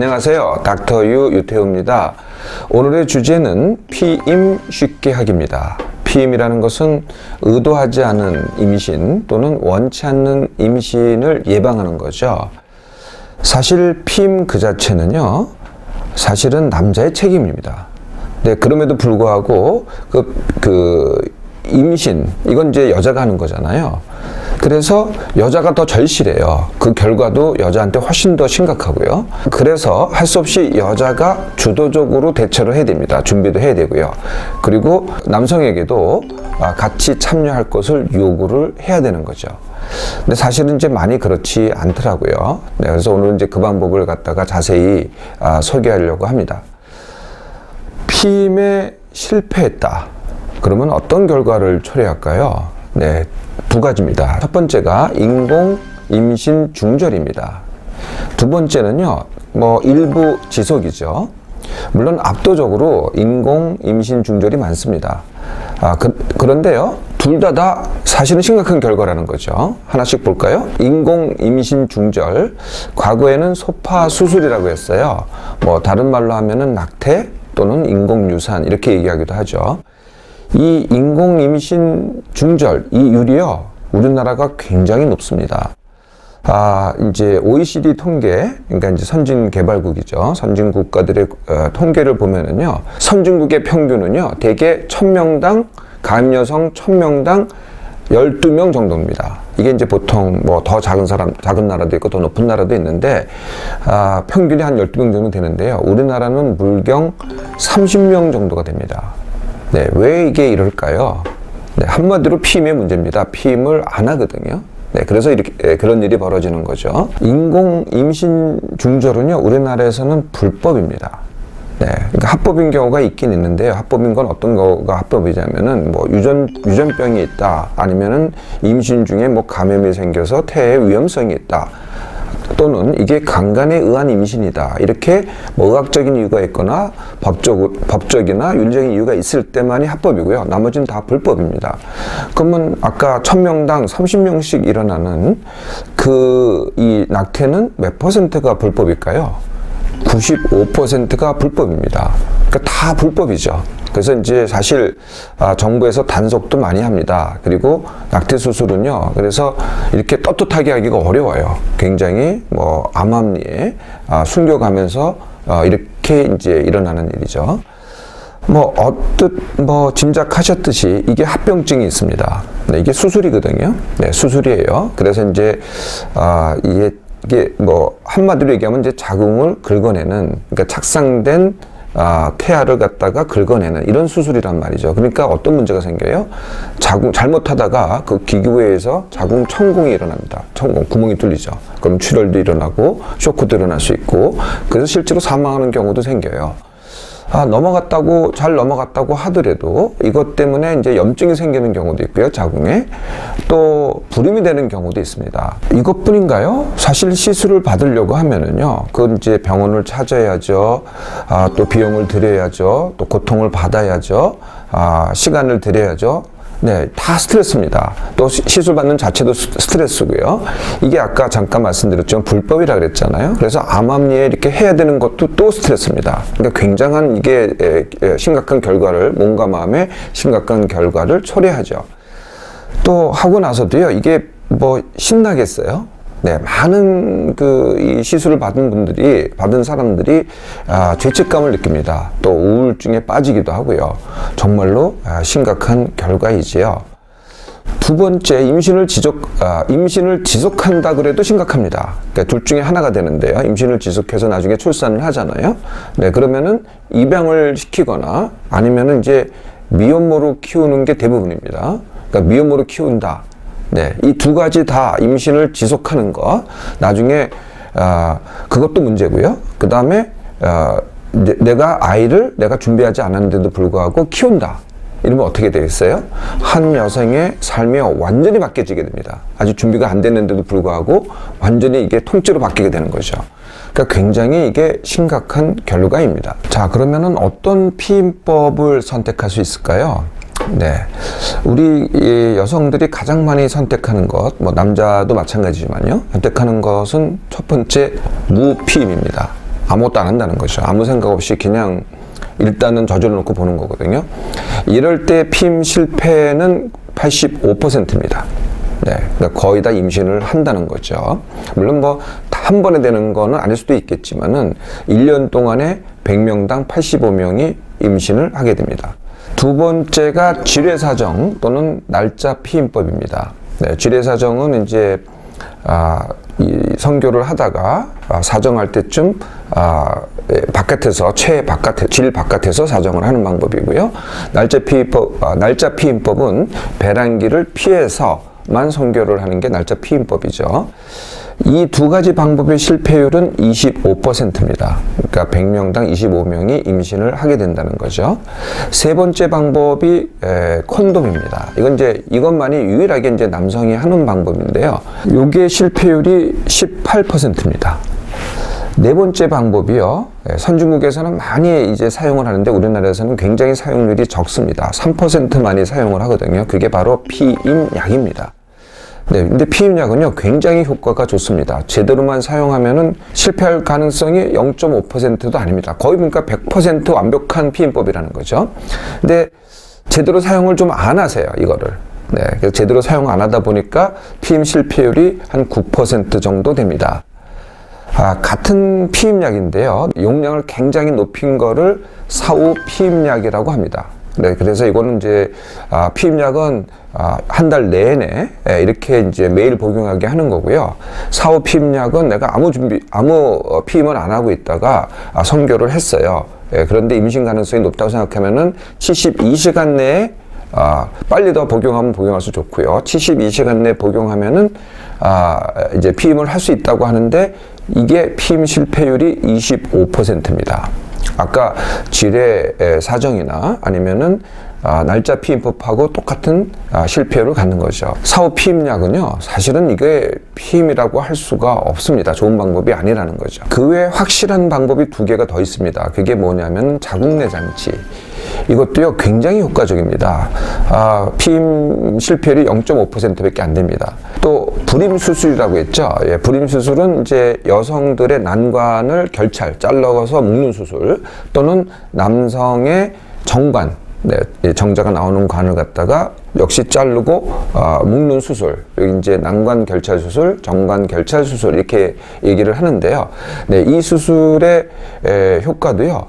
안녕하세요. 닥터유 유태우입니다. 오늘의 주제는 피임 쉽게 하기입니다. 피임이라는 것은 의도하지 않은 임신 또는 원치 않는 임신을 예방하는 거죠. 사실 피임 그 자체는요, 사실은 남자의 책임입니다. 네, 그럼에도 불구하고 임신, 이건 이제 여자가 하는 거잖아요. 그래서 여자가 더 절실해요. 그 결과도 여자한테 훨씬 더 심각하고요. 그래서 할 수 없이 여자가 주도적으로 대처를 해야 됩니다. 준비도 해야 되고요. 그리고 남성에게도 같이 참여할 것을 요구를 해야 되는 거죠. 근데 사실은 이제 많이 그렇지 않더라고요. 네, 그래서 오늘 이제 그 방법을 갖다가 자세히 소개하려고 합니다. 피임에 실패했다. 그러면 어떤 결과를 초래할까요? 네, 두 가지입니다. 첫 번째가 인공 임신 중절입니다. 두 번째는요, 일부 지속이죠. 물론 압도적으로 인공 임신 중절이 많습니다. 그런데요, 둘 다 사실은 심각한 결과라는 거죠. 하나씩 볼까요? 인공 임신 중절, 과거에는 소파 수술이라고 했어요. 다른 말로 하면은 낙태 또는 인공 유산 이렇게 얘기하기도 하죠. 이 인공 임신 중절, 이 율이요, 우리나라가 굉장히 높습니다. 이제 OECD 통계, 그러니까 이제 선진 개발국이죠. 선진 국가들의 통계를 보면은요, 선진국의 평균은요, 대개 1000명당, 가임 여성 1000명당 12명 정도입니다. 이게 이제 보통 더 작은 나라도 있고 더 높은 나라도 있는데, 평균이 한 12명 정도 되는데요. 우리나라는 물경 30명 정도가 됩니다. 네, 왜 이게 이럴까요? 네, 한마디로 피임의 문제입니다. 피임을 안 하거든요. 네, 그래서 이렇게 그런 일이 벌어지는 거죠. 인공 임신 중절은요, 우리나라에서는 불법입니다. 네, 그러니까 합법인 경우가 있긴 있는데요. 합법인 건 어떤 거가 합법이냐면은 유전병이 있다, 아니면은 임신 중에 감염이 생겨서 태의 위험성이 있다, 또는 이게 강간에 의한 임신이다, 이렇게 의학적인 이유가 있거나 법적이나 윤리적인 이유가 있을 때만이 합법이고요. 나머지는 다 불법입니다. 그러면 아까 1000명당 30명씩 일어나는 이 낙태는 몇 퍼센트가 불법일까요? 95%가 불법입니다. 그러니까 다 불법이죠. 그래서 이제 사실 정부에서 단속도 많이 합니다. 그리고 낙태 수술은요, 그래서 이렇게 떳떳하게 하기가 어려워요. 굉장히 암암리에 숨겨가면서 이렇게 이제 일어나는 일이죠. 짐작하셨듯이 이게 합병증이 있습니다. 네, 이게 수술이거든요. 네, 수술이에요. 그래서 이제 이게 한마디로 얘기하면 이제 자궁을 긁어내는, 그러니까 착상된 태아를 갖다가 긁어내는 이런 수술이란 말이죠. 그러니까 어떤 문제가 생겨요? 잘못하다가 그 기교에서 자궁 천공이 일어납니다. 천공, 구멍이 뚫리죠. 그럼 출혈도 일어나고 쇼크도 일어날 수 있고, 그래서 실제로 사망하는 경우도 생겨요. 잘 넘어갔다고 하더라도 이것 때문에 이제 염증이 생기는 경우도 있고요, 자궁에. 또 불임이 되는 경우도 있습니다. 이것뿐인가요? 사실 시술을 받으려고 하면은요, 그건 이제 병원을 찾아야죠. 또 비용을 들여야죠. 또 고통을 받아야죠. 시간을 들여야죠. 네, 다 스트레스입니다. 또 시술 받는 자체도 스트레스고요. 이게 아까 잠깐 말씀드렸지만 불법이라 그랬잖아요. 그래서 암암리에 이렇게 해야 되는 것도 또 스트레스입니다. 그러니까 굉장한 이게 심각한 결과를, 몸과 마음의 심각한 결과를 초래하죠. 또 하고 나서도요, 이게 신나겠어요? 네, 많은 이 시술을 받은 사람들이 죄책감을 느낍니다. 또 우울증에 빠지기도 하고요. 정말로 심각한 결과이지요. 두 번째, 임신을 지속한다 그래도 심각합니다. 그러니까 둘 중에 하나가 되는데요. 임신을 지속해서 나중에 출산을 하잖아요. 네, 그러면은 입양을 시키거나 아니면은 이제 미혼모로 키우는 게 대부분입니다. 그러니까 미혼모로 키운다. 네, 이 두 가지 다 임신을 지속하는 거, 나중에 그것도 문제고요. 그 다음에 내가 준비하지 않았는데도 불구하고 키운다. 이러면 어떻게 되겠어요? 한 여성의 삶이 완전히 바뀌어지게 됩니다. 아직 준비가 안 됐는데도 불구하고 완전히 이게 통째로 바뀌게 되는 거죠. 그러니까 굉장히 이게 심각한 결과입니다. 자, 그러면은 어떤 피임법을 선택할 수 있을까요? 네, 우리 여성들이 가장 많이 선택하는 것, 남자도 마찬가지지만요, 선택하는 것은 첫 번째 무피임입니다. 아무것도 안 한다는 거죠. 아무 생각 없이 그냥 일단은 저질러 놓고 보는 거거든요. 이럴 때 피임 실패는 85%입니다. 네, 그러니까 거의 다 임신을 한다는 거죠. 물론 뭐 한 번에 되는 거는 아닐 수도 있겠지만은 1년 동안에 100명당 85명이 임신을 하게 됩니다. 두 번째가 지뢰사정 또는 날짜 피임법입니다. 네, 지뢰사정은 이제 이 선교를 하다가 사정할 때쯤 바깥에서 질 바깥에서 사정을 하는 방법이고요. 날짜 피임법은 배란기를 피해서만 선교를 하는 게 날짜 피임법이죠. 이 두 가지 방법의 실패율은 25%입니다. 그러니까 100명당 25명이 임신을 하게 된다는 거죠. 세 번째 방법이 콘돔입니다. 이것만이 유일하게 이제 남성이 하는 방법인데요. 요게 실패율이 18%입니다. 네 번째 방법이요. 선진국에서는 많이 이제 사용을 하는데 우리나라에서는 굉장히 사용률이 적습니다. 3%만이 사용을 하거든요. 그게 바로 피임약입니다. 네, 근데 피임약은요, 굉장히 효과가 좋습니다. 제대로만 사용하면은 실패할 가능성이 0.5%도 아닙니다. 거의 그러니까 100% 완벽한 피임법이라는 거죠. 근데 제대로 사용을 좀 안 하세요, 이거를. 네, 그래서 제대로 사용 안 하다 보니까 피임 실패율이 한 9% 정도 됩니다. 같은 피임약인데요. 용량을 굉장히 높인 거를 사후 피임약이라고 합니다. 네, 그래서 이거는 이제 피임약은 한 달 내내 이렇게 이제 매일 복용하게 하는 거고요. 사후 피임약은 내가 아무 피임을 안 하고 있다가 선교를 했어요. 그런데 임신 가능성이 높다고 생각하면은 72시간 내에 빨리 더 복용하면 복용할수 좋고요. 72시간 내에 복용하면은 이제 피임을 할 수 있다고 하는데 이게 피임 실패율이 25%입니다. 아까 지뢰 사정이나 아니면은 날짜 피임법하고 똑같은 실패율을 갖는 거죠. 사후 피임약은요, 사실은 이게 피임이라고 할 수가 없습니다. 좋은 방법이 아니라는 거죠. 그 외에 확실한 방법이 두 개가 더 있습니다. 그게 뭐냐면 자궁내 장치. 이것도요, 굉장히 효과적입니다. 피임 실패율이 0.5%밖에 안 됩니다. 또 불임수술이라고 했죠. 예, 불임수술은 이제 여성들의 난관을 잘라서 묶는 수술, 또는 남성의 정관, 정자가 나오는 관을 갖다가 역시 자르고 묶는 수술, 여기 이제 난관 결찰 수술, 정관 결찰 수술 이렇게 얘기를 하는데요. 네, 이 수술의 효과도요,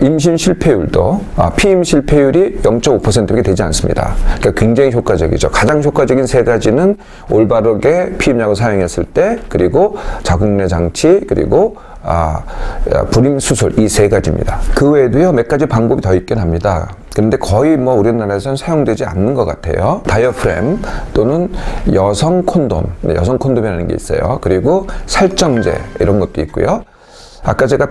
임신 실패율도 피임 실패율이 0.5%밖에 되지 않습니다. 그러니까 굉장히 효과적이죠. 가장 효과적인 세 가지는 올바르게 피임약을 사용했을 때, 그리고 자궁내 장치, 그리고 불임 수술, 이 세 가지입니다. 그 외에도요, 몇 가지 방법이 더 있긴 합니다. 그런데 거의 우리나라에서는 사용되지 않는 것 같아요. 다이어프램 또는 여성 콘돔, 여성 콘돔이라는 게 있어요. 그리고 살정제, 이런 것도 있고요. 아까 제가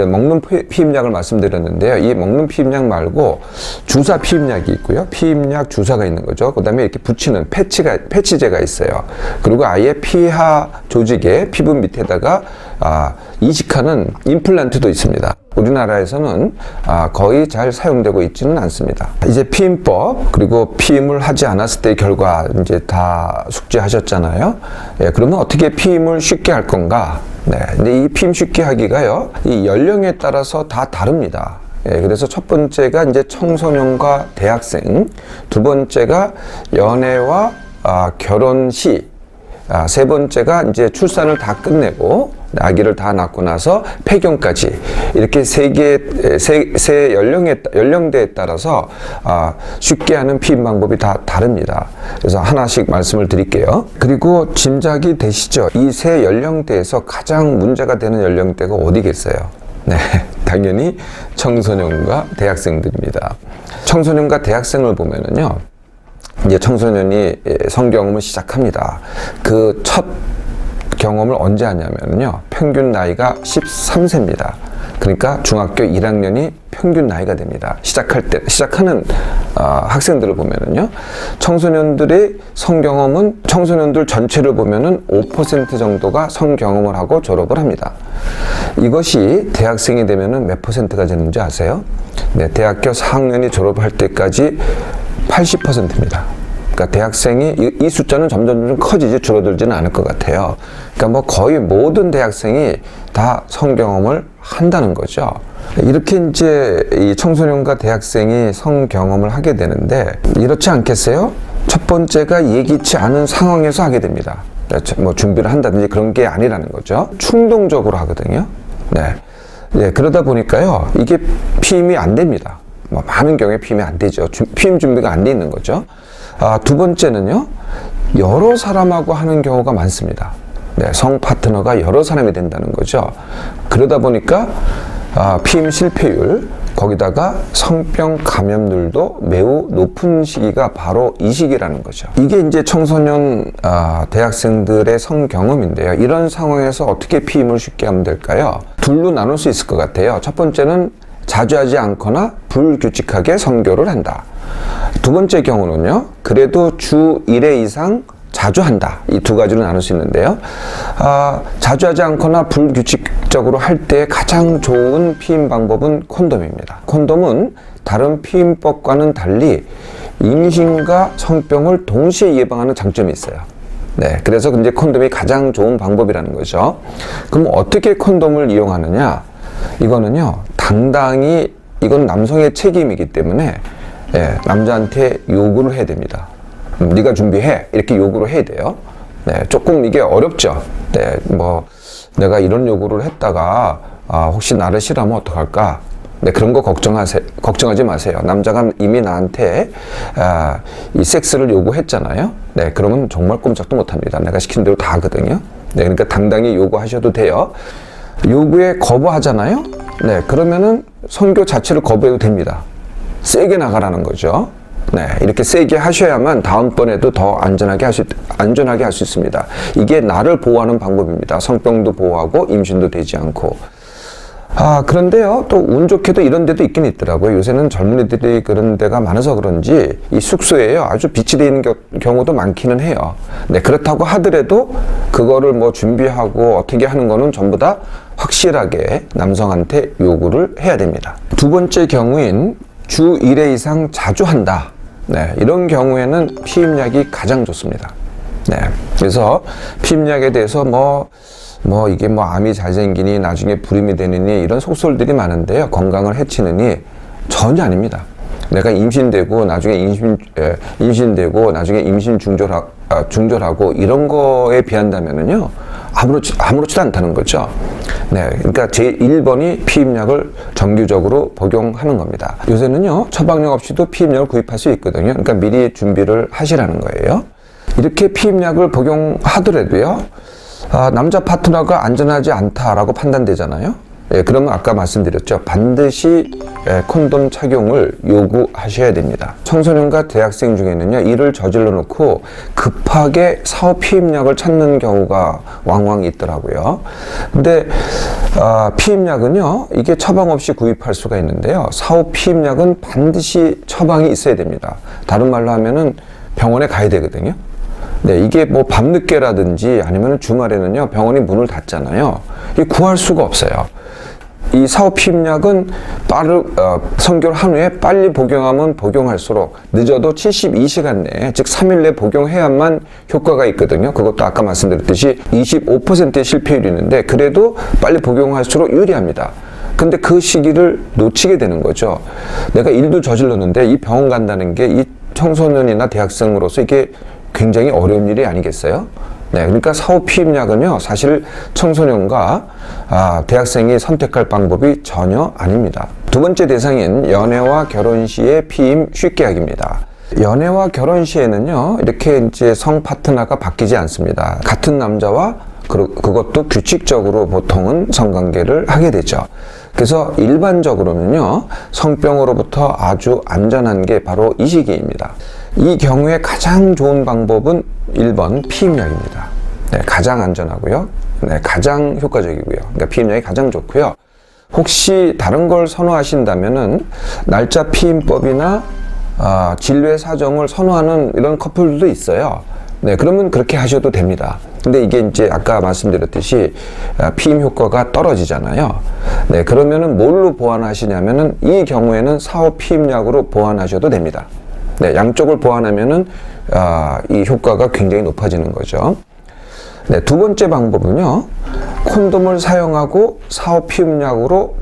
먹는 피임약을 말씀드렸는데요. 이 먹는 피임약 말고 주사 피임약이 있고요. 피임약 주사가 있는 거죠. 그 다음에 이렇게 붙이는 패치제가 있어요. 그리고 아예 피하 조직에 피부 밑에다가 이식하는 임플란트도 있습니다. 우리나라에서는 거의 잘 사용되고 있지는 않습니다. 이제 피임법, 그리고 피임을 하지 않았을 때의 결과 이제 다 숙지하셨잖아요. 예, 그러면 어떻게 피임을 쉽게 할 건가? 네, 근데 이 피임 쉽게 하기가요, 이 연령에 따라서 다 다릅니다. 예, 그래서 첫 번째가 이제 청소년과 대학생, 두 번째가 연애와 결혼 시, 세 번째가 이제 출산을 다 끝내고 아기를 다 낳고 나서 폐경까지, 이렇게 세 연령대에 따라서 쉽게 하는 피임 방법이 다 다릅니다. 그래서 하나씩 말씀을 드릴게요. 그리고 짐작이 되시죠? 이 세 연령대에서 가장 문제가 되는 연령대가 어디겠어요? 네, 당연히 청소년과 대학생들입니다. 청소년과 대학생을 보면은요, 이제 청소년이 성경험을 시작합니다. 그 첫 경험을 언제 하냐면요, 평균 나이가 13세입니다. 그러니까 중학교 1학년이 평균 나이가 됩니다. 시작하는 학생들을 보면은요, 청소년들의 성경험은 청소년들 전체를 보면은 5% 정도가 성경험을 하고 졸업을 합니다. 이것이 대학생이 되면은 몇 %가 되는지 아세요? 네, 대학교 4학년이 졸업할 때까지 80%입니다. 그러니까 대학생이 이 숫자는 점점 커지지 줄어들지는 않을 것 같아요. 그러니까 뭐 거의 모든 대학생이 다 성경험을 한다는 거죠. 이렇게 이제 이 청소년과 대학생이 성경험을 하게 되는데 이렇지 않겠어요? 첫 번째가 예기치 않은 상황에서 하게 됩니다. 뭐 준비를 한다든지 그런 게 아니라는 거죠. 충동적으로 하거든요. 네. 네, 그러다 보니까요, 이게 피임이 안 됩니다. 뭐 많은 경우에 피임이 안 되죠. 피임 준비가 안 돼 있는 거죠. 두 번째는요, 여러 사람하고 하는 경우가 많습니다. 네, 성 파트너가 여러 사람이 된다는 거죠. 그러다 보니까 피임 실패율, 거기다가 성병 감염률도 매우 높은 시기가 바로 이 시기라는 거죠. 이게 이제 청소년 대학생들의 성경험인데요. 이런 상황에서 어떻게 피임을 쉽게 하면 될까요? 둘로 나눌 수 있을 것 같아요. 첫 번째는 자주 하지 않거나 불규칙하게 선교를 한다. 두 번째 경우는요, 그래도 주 1회 이상 자주 한다. 이 두 가지로 나눌 수 있는데요. 자주 하지 않거나 불규칙적으로 할 때 가장 좋은 피임 방법은 콘돔입니다. 콘돔은 다른 피임법과는 달리 임신과 성병을 동시에 예방하는 장점이 있어요. 네, 그래서 이제 콘돔이 가장 좋은 방법이라는 거죠. 그럼 어떻게 콘돔을 이용하느냐? 이거는요, 당당히 이건 남성의 책임이기 때문에 남자한테 요구를 해야 됩니다. 네가 준비해, 이렇게 요구를 해야 돼요. 네, 조금 이게 어렵죠. 네, 뭐 내가 이런 요구를 했다가 혹시 나를 싫어하면 어떡할까? 네, 그런 거 걱정하지 마세요. 남자가 이미 나한테 이 섹스를 요구했잖아요. 네, 그러면 정말 꼼짝도 못합니다. 내가 시킨 대로 다 하거든요. 네, 그러니까 당당히 요구하셔도 돼요. 요구에 거부하잖아요. 네, 그러면은 선교 자체를 거부해도 됩니다. 세게 나가라는 거죠. 네, 이렇게 세게 하셔야만 다음번에도 더 안전하게 할 수 있습니다. 이게 나를 보호하는 방법입니다. 성병도 보호하고 임신도 되지 않고. 그런데요, 또 운 좋게도 이런 데도 있긴 있더라고요. 요새는 젊은이들이 그런 데가 많아서 그런지 이 숙소에요, 아주 비치되어 있는 경우도 많기는 해요. 네, 그렇다고 하더라도 그거를 뭐 준비하고 어떻게 하는 거는 전부 다 확실하게 남성한테 요구를 해야 됩니다. 두 번째 경우인 주 1회 이상 자주 한다. 네, 이런 경우에는 피임약이 가장 좋습니다. 네, 그래서 피임약에 대해서 이게 암이 잘 생기니 나중에 불임이 되느니 이런 속설들이 많은데요. 건강을 해치느니 전혀 아닙니다. 내가 임신되고 나중에 임신되고 나중에 임신 중절하고 이런 거에 비한다면은요, 아무렇지도 않다는 거죠. 네, 그러니까 제1번이 피임약을 정기적으로 복용하는 겁니다. 요새는요, 처방약 없이도 피임약을 구입할 수 있거든요. 그러니까 미리 준비를 하시라는 거예요. 이렇게 피임약을 복용하더라도요, 남자 파트너가 안전하지 않다라고 판단되잖아요. 예, 그러면 아까 말씀드렸죠. 반드시 콘돔 착용을 요구하셔야 됩니다. 청소년과 대학생 중에는요, 이를 저질러 놓고 급하게 사후 피임약을 찾는 경우가 왕왕 있더라고요. 근데 피임약은요, 이게 처방 없이 구입할 수가 있는데요. 사후 피임약은 반드시 처방이 있어야 됩니다. 다른 말로 하면은 병원에 가야 되거든요. 네, 이게 뭐 밤늦게라든지 아니면 주말에는요, 병원이 문을 닫잖아요. 이 구할 수가 없어요. 이 사후 피임약은 선교를 한 후에 빨리 복용하면 복용할수록 늦어도 72시간 내에, 즉 3일 내에 복용해야만 효과가 있거든요. 그것도 아까 말씀드렸듯이 25%의 실패율이 있는데 그래도 빨리 복용할수록 유리합니다. 근데 그 시기를 놓치게 되는 거죠. 내가 일도 저질렀는데 이 병원 간다는 게 이 청소년이나 대학생으로서 이게 굉장히 어려운 일이 아니겠어요? 네, 그러니까 사후 피임약은요, 사실 청소년과 대학생이 선택할 방법이 전혀 아닙니다. 두 번째 대상인 연애와 결혼 시의 피임 쉽게 하기입니다. 연애와 결혼 시에는요, 이렇게 이제 성 파트너가 바뀌지 않습니다. 같은 남자와 그것도 규칙적으로 보통은 성관계를 하게 되죠. 그래서 일반적으로는요, 성병으로부터 아주 안전한 게 바로 이 시기입니다. 이 경우에 가장 좋은 방법은 1번 피임약입니다. 네, 가장 안전하고요. 네, 가장 효과적이고요. 그러니까 피임약이 가장 좋고요. 혹시 다른 걸 선호하신다면은 날짜 피임법이나 진료의 사정을 선호하는 이런 커플들도 있어요. 네, 그러면 그렇게 하셔도 됩니다. 근데 이게 이제 아까 말씀드렸듯이 피임 효과가 떨어지잖아요. 네, 그러면은 뭘로 보완하시냐면은 이 경우에는 사후 피임약으로 보완하셔도 됩니다. 네, 양쪽을 보완하면은 이 효과가 굉장히 높아지는 거죠. 네, 두 번째 방법은요, 콘돔을 사용하고 사후 피임약으로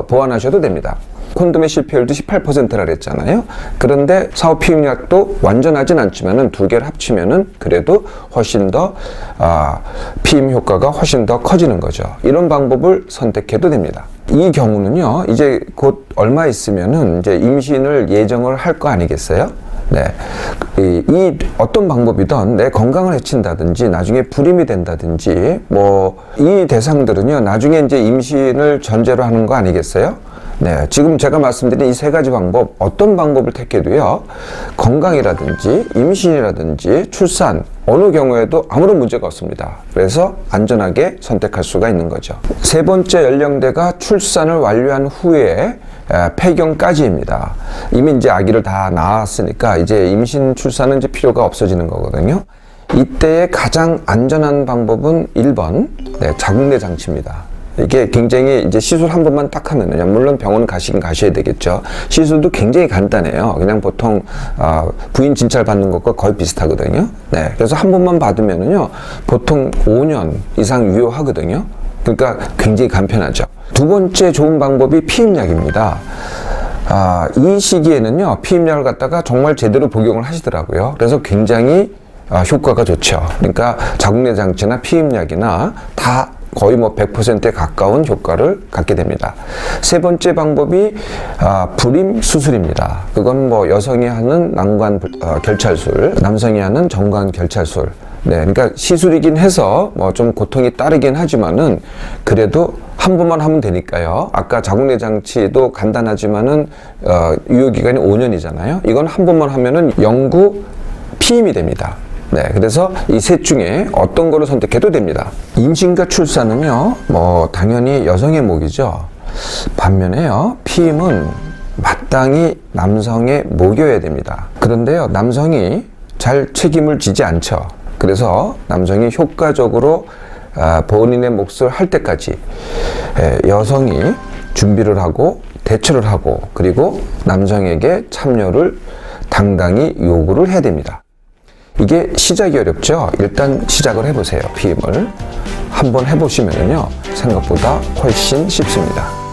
보완하셔도 됩니다. 콘돔의 실패율도 18%라 그랬잖아요. 그런데 사후 피임약도 완전하진 않지만은 두 개를 합치면은 그래도 훨씬 더 피임 효과가 훨씬 더 커지는 거죠. 이런 방법을 선택해도 됩니다. 이 경우는요, 이제 곧 얼마 있으면은 이제 임신을 예정을 할 거 아니겠어요? 네. 이 어떤 방법이든 내 건강을 해친다든지 나중에 불임이 된다든지 이 대상들은요, 나중에 이제 임신을 전제로 하는 거 아니겠어요? 네, 지금 제가 말씀드린 이 세 가지 방법, 어떤 방법을 택해도요, 건강이라든지 임신이라든지 출산, 어느 경우에도 아무런 문제가 없습니다. 그래서 안전하게 선택할 수가 있는 거죠. 세 번째 연령대가 출산을 완료한 후에 폐경까지입니다. 이미 이제 아기를 다 낳았으니까 이제 임신 출산은 이제 필요가 없어지는 거거든요. 이때의 가장 안전한 방법은 1번, 네, 자궁내 장치입니다. 이게 굉장히 이제 시술 한 번만 딱 하면은요, 물론 병원 가시긴 가셔야 되겠죠. 시술도 굉장히 간단해요. 그냥 보통 부인 진찰 받는 것과 거의 비슷하거든요. 네, 그래서 한 번만 받으면은요, 보통 5년 이상 유효하거든요. 그러니까 굉장히 간편하죠. 두 번째 좋은 방법이 피임약입니다. 이 시기에는요, 피임약을 갖다가 정말 제대로 복용을 하시더라고요. 그래서 굉장히 효과가 좋죠. 그러니까 자궁내 장치나 피임약이나 다 거의 100%에 가까운 효과를 갖게 됩니다. 세 번째 방법이 불임 수술입니다. 그건 여성이 하는 난관 결찰술, 남성이 하는 정관 결찰술. 네, 그러니까 시술이긴 해서 좀 고통이 따르긴 하지만은 그래도 한 번만 하면 되니까요. 아까 자궁내 장치도 간단하지만은 유효 기간이 5년이잖아요. 이건 한 번만 하면은 영구 피임이 됩니다. 네, 그래서 이 셋 중에 어떤 거를 선택해도 됩니다. 임신과 출산은요, 당연히 여성의 몫이죠. 반면에요, 피임은 마땅히 남성의 몫이어야 됩니다. 그런데요, 남성이 잘 책임을 지지 않죠. 그래서 남성이 효과적으로 본인의 몫을 할 때까지 여성이 준비를 하고 대처를 하고 그리고 남성에게 참여를 당당히 요구를 해야 됩니다. 이게 시작이 어렵죠. 일단 시작을 해보세요. 피임을 한번 해보시면요, 생각보다 훨씬 쉽습니다.